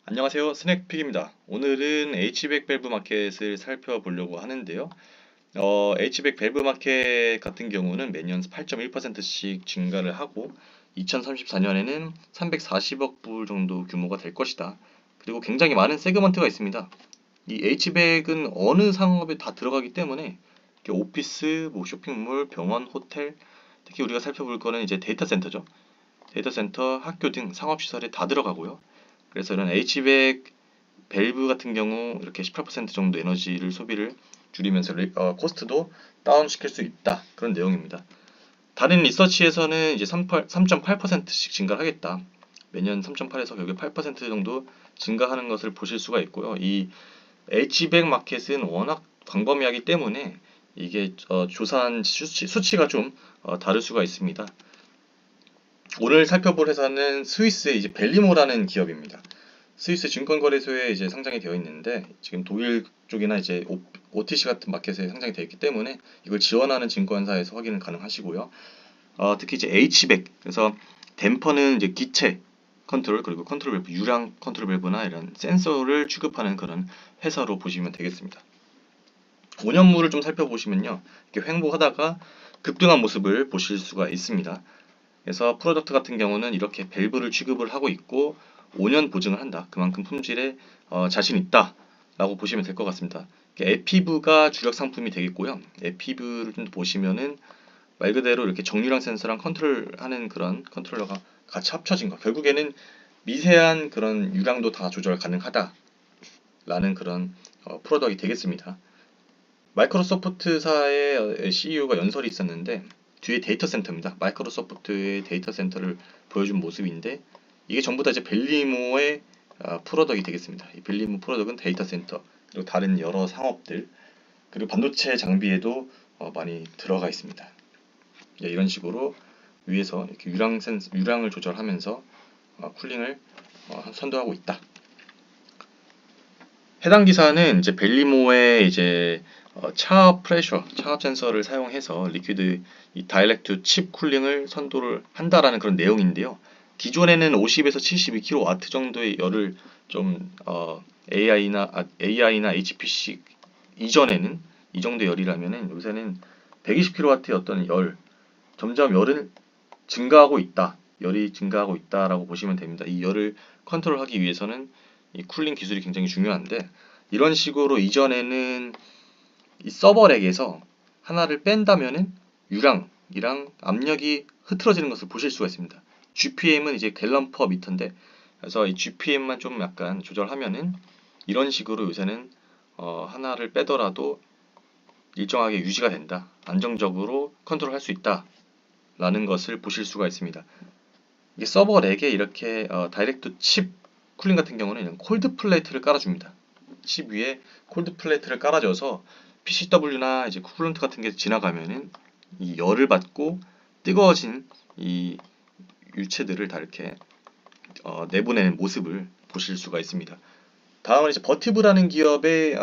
안녕하세요. 스낵픽입니다. 오늘은 H백 밸브 마켓을 살펴보려고 하는데요. H백 밸브 마켓 같은 경우는 매년 8.1%씩 증가를 하고 2034년에는 340억 불 정도 규모가 될 것이다. 그리고 굉장히 많은 세그먼트가 있습니다. 이 H백은 어느 상업에 다 들어가기 때문에 이렇게 오피스, 뭐 쇼핑몰, 병원, 호텔, 특히 우리가 살펴볼 거는 이제 데이터 센터죠. 데이터 센터, 학교 등 상업시설에 다 들어가고요. 그래서 이런 H백 밸브 같은 경우 이렇게 18% 정도 에너지를 소비를 줄이면서 코스트도 다운시킬 수 있다. 그런 내용입니다. 다른 리서치에서는 이제 3.8%씩 증가를 하겠다. 매년 3.8에서 결국 8% 정도 증가하는 것을 보실 수가 있고요. 이 H백 마켓은 워낙 광범위하기 때문에 이게 조사한 수치가 좀 다를 수가 있습니다. 오늘 살펴볼 회사는 스위스의 이제 벨리모라는 기업입니다. 스위스 증권거래소에 이제 상장이 되어 있는데 지금 독일 쪽이나 이제 OTC 같은 마켓에 상장이 되어 있기 때문에 이걸 지원하는 증권사에서 확인은 가능하시고요. 특히 이제 H백 그래서 댐퍼는 이제 기체 컨트롤 그리고 컨트롤 밸브 유량 컨트롤 밸브나 이런 센서를 취급하는 그런 회사로 보시면 되겠습니다. 5년물을 좀 살펴보시면요. 이렇게 횡보하다가 급등한 모습을 보실 수가 있습니다. 그래서 프로덕트 같은 경우는 이렇게 밸브를 취급을 하고 있고 5년 보증을 한다. 그만큼 품질에 자신 있다 라고 보시면 될 것 같습니다. 에피브가 주력 상품이 되겠고요. 에피브를 좀 보시면은 말 그대로 이렇게 정유랑 센서랑 컨트롤하는 그런 컨트롤러가 같이 합쳐진 거. 결국에는 미세한 그런 유량도 다 조절 가능하다 라는 그런 프로덕트이 되겠습니다. 마이크로소프트사의 CEO가 연설이 있었는데 뒤에 데이터 센터입니다. 마이크로소프트의 데이터 센터를 보여준 모습인데 이게 전부 다 이제 벨리모의 프로덕이 되겠습니다. 이 벨리모 프로덕은 데이터 센터 그리고 다른 여러 상업들 그리고 반도체 장비에도 많이 들어가 있습니다. 이런 식으로 위에서 이렇게 유량을 조절하면서 쿨링을 선도하고 있다. 해당 기사는 이제 벨리모의 이제 차압 프레셔, 차압 센서를 사용해서 리퀴드 이 다이렉트 칩 쿨링을 선도를 한다라는 그런 내용인데요. 기존에는 50에서 72kW 정도의 열을 좀 AI나 HPC 이전에는 이 정도의 열이라면은 요새는 120kW의 어떤 점점 열은 증가하고 있다. 열이 증가하고 있다라고 보시면 됩니다. 이 열을 컨트롤하기 위해서는 이 쿨링 기술이 굉장히 중요한데 이런 식으로 이전에는 이 서버렉에서 하나를 뺀다면은 유량이랑 압력이 흐트러지는 것을 보실 수가 있습니다. GPM은 이제 갤런 퍼 미터인데 그래서 이 GPM만 좀 약간 조절하면은 이런 식으로 요새는 하나를 빼더라도 일정하게 유지가 된다. 안정적으로 컨트롤할 수 있다. 라는 것을 보실 수가 있습니다. 이게 서버 렉에 이렇게 다이렉트 칩 쿨링 같은 경우는 콜드 플레이트를 깔아줍니다. 칩 위에 콜드 플레이트를 깔아줘서 PCW나 이제 쿨런트 같은 게 지나가면은 이 열을 받고 뜨거워진 이 유체들을 다 이렇게 내보내는 모습을 보실 수가 있습니다. 다음은 이제 버티브라는 기업의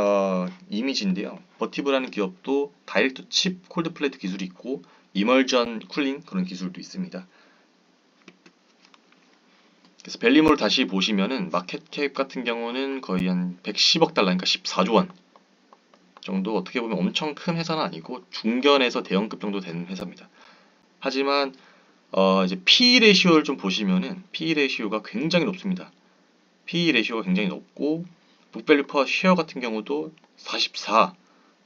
이미지인데요. 버티브라는 기업도 다이렉트 칩 콜드 플레이트 기술이 있고 이멀전 쿨링 그런 기술도 있습니다. 그래서 벨리모를 다시 보시면은 마켓캡 같은 경우는 거의 한 110억 달러, 그러니까 14조 원 정도 어떻게 보면 엄청 큰 회사는 아니고 중견에서 대형급 정도 되는 회사입니다. 하지만 이제 PE 레시오를 좀 보시면은 PE 레시오가 굉장히 높습니다. PE 레시오가 굉장히 높고 북밸류 퍼 쉐어 같은 경우도 44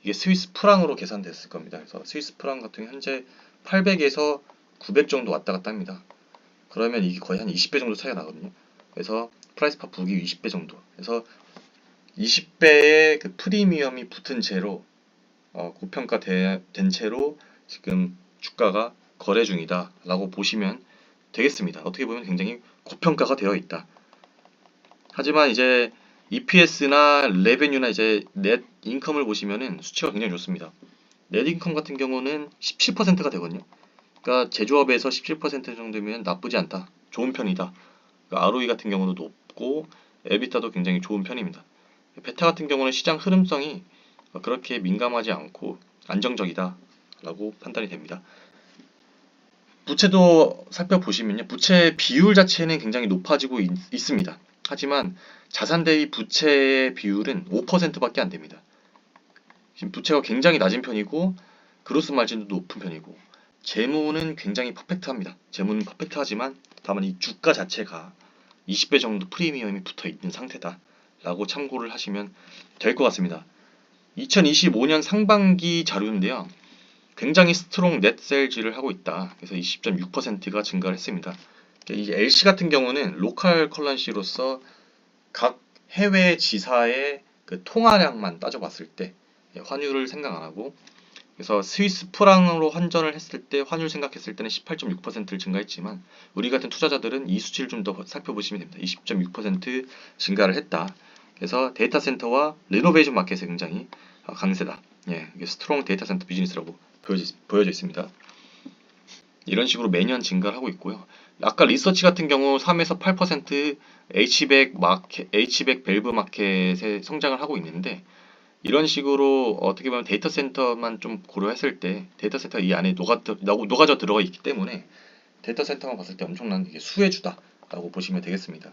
이게 스위스 프랑으로 계산됐을 겁니다. 그래서 스위스 프랑 같은 경우 현재 800에서 900 정도 왔다 갔다 합니다. 그러면 이게 거의 한 20배 정도 차이가 나거든요. 그래서 프라이스 파 북이 20배 정도. 그래서 20배의 그 프리미엄이 붙은 채로 고평가된 채로 지금 주가가 거래 중이다라고 보시면 되겠습니다. 어떻게 보면 굉장히 고평가가 되어 있다. 하지만 이제 EPS나 레베뉴나 이제 넷 인컴을 보시면은 수치가 굉장히 좋습니다. 넷 인컴 같은 경우는 17%가 되거든요. 그러니까 제조업에서 17% 정도면 나쁘지 않다. 좋은 편이다. 그러니까 ROE 같은 경우도 높고 에비타도 굉장히 좋은 편입니다. 베타 같은 경우는 시장 흐름성이 그렇게 민감하지 않고 안정적이다 라고 판단이 됩니다. 부채도 살펴보시면요. 부채 비율 자체는 굉장히 높아지고 있습니다. 하지만 자산 대비 부채의 비율은 5%밖에 안 됩니다. 지금 부채가 굉장히 낮은 편이고 그로스 마진도 높은 편이고 재무는 굉장히 퍼펙트합니다. 재무는 퍼펙트하지만 다만 이 주가 자체가 20배 정도 프리미엄이 붙어 있는 상태다라고 참고를 하시면 될 것 같습니다. 2025년 상반기 자료인데요. 굉장히 스트롱 넷 셀즈를 하고 있다. 그래서 20.6%가 증가를 했습니다. 이 LC 같은 경우는 로컬 컬런시로서 각 해외 지사의 그 통화량만 따져봤을 때 환율을 생각 안 하고 그래서 스위스 프랑으로 환전을 했을 때 환율 생각했을 때는 18.6%를 증가했지만 우리 같은 투자자들은 이 수치를 좀 더 살펴보시면 됩니다. 20.6% 증가를 했다. 그래서 데이터 센터와 리노베이션 마켓에 굉장히 강세다. 예, 이게 스트롱 데이터 센터 비즈니스라고 보여져 있습니다. 이런 식으로 매년 증가를 하고 있고요. 아까 리서치 같은 경우 3에서 8% H100 밸브 마켓에 성장을 하고 있는데 이런 식으로 어떻게 보면 데이터 센터만 좀 고려했을 때 데이터 센터가 이 안에 녹아져 들어가 있기 때문에 데이터 센터만 봤을 때 엄청난 이게 수혜주다라고 보시면 되겠습니다.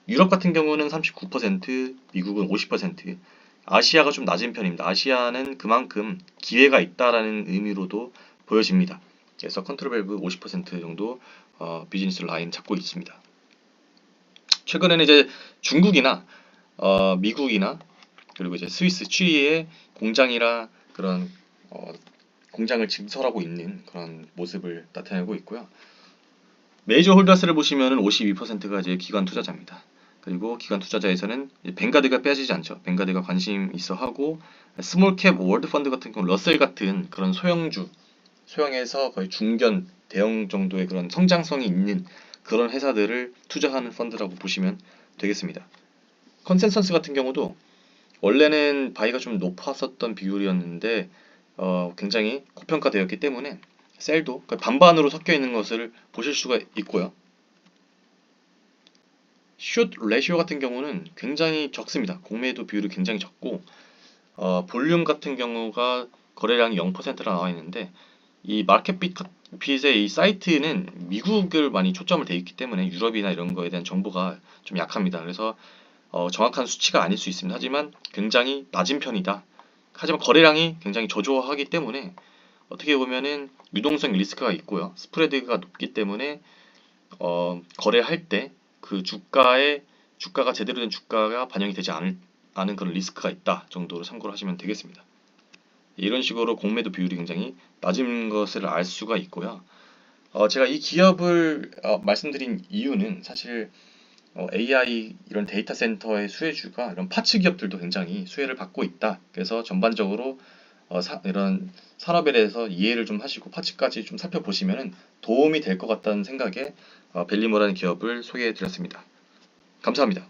유럽 같은 경우는 39%, 미국은 50%, 아시아가 좀 낮은 편입니다. 아시아는 그만큼 기회가 있다라는 의미로도 보여집니다. 그래서 컨트롤 밸브 50% 정도 비즈니스 라인 잡고 있습니다. 최근에는 이제 중국이나 미국이나 그리고 이제 스위스 취리의 공장이라 그런 공장을 증설하고 있는 그런 모습을 나타내고 있고요. 메이저 홀더스를 보시면은 52%가 이제 기관 투자자입니다. 그리고 기관 투자자에서는 뱅가드가 빼지지 않죠. 뱅가드가 관심 있어 하고 스몰캡 월드 펀드 같은 경우 러셀 같은 그런 소형주, 소형에서 거의 중견 대형 정도의 그런 성장성이 있는 그런 회사들을 투자하는 펀드라고 보시면 되겠습니다. 컨센서스 같은 경우도 원래는 바이가 좀 높았었던 비율이었는데 굉장히 고평가되었기 때문에 셀도 반반으로 섞여 있는 것을 보실 수가 있고요. 숏 레시오 같은 경우는 굉장히 적습니다. 공매도 비율이 굉장히 적고 볼륨 같은 경우가 거래량이 0%라 나와 있는데 이 마켓핏의 이 사이트는 미국을 많이 초점을 돼 있기 때문에 유럽이나 이런 거에 대한 정보가 좀 약합니다. 그래서 정확한 수치가 아닐 수 있습니다. 하지만 굉장히 낮은 편이다. 하지만 거래량이 굉장히 저조하기 때문에 어떻게 보면은 유동성 리스크가 있고요. 스프레드가 높기 때문에 거래할 때 그 주가가 제대로 된 주가가 반영이 되지 않은 그런 리스크가 있다 정도로 참고를 하시면 되겠습니다. 이런 식으로 공매도 비율이 굉장히 낮은 것을 알 수가 있고요. 제가 이 기업을 말씀드린 이유는 사실 AI 이런 데이터 센터의 수혜주가 이런 파츠 기업들도 굉장히 수혜를 받고 있다. 그래서 전반적으로 이런 산업에 대해서 이해를 좀 하시고 파츠까지 좀 살펴보시면 도움이 될 것 같다는 생각에 벨리모라는 기업을 소개해 드렸습니다. 감사합니다.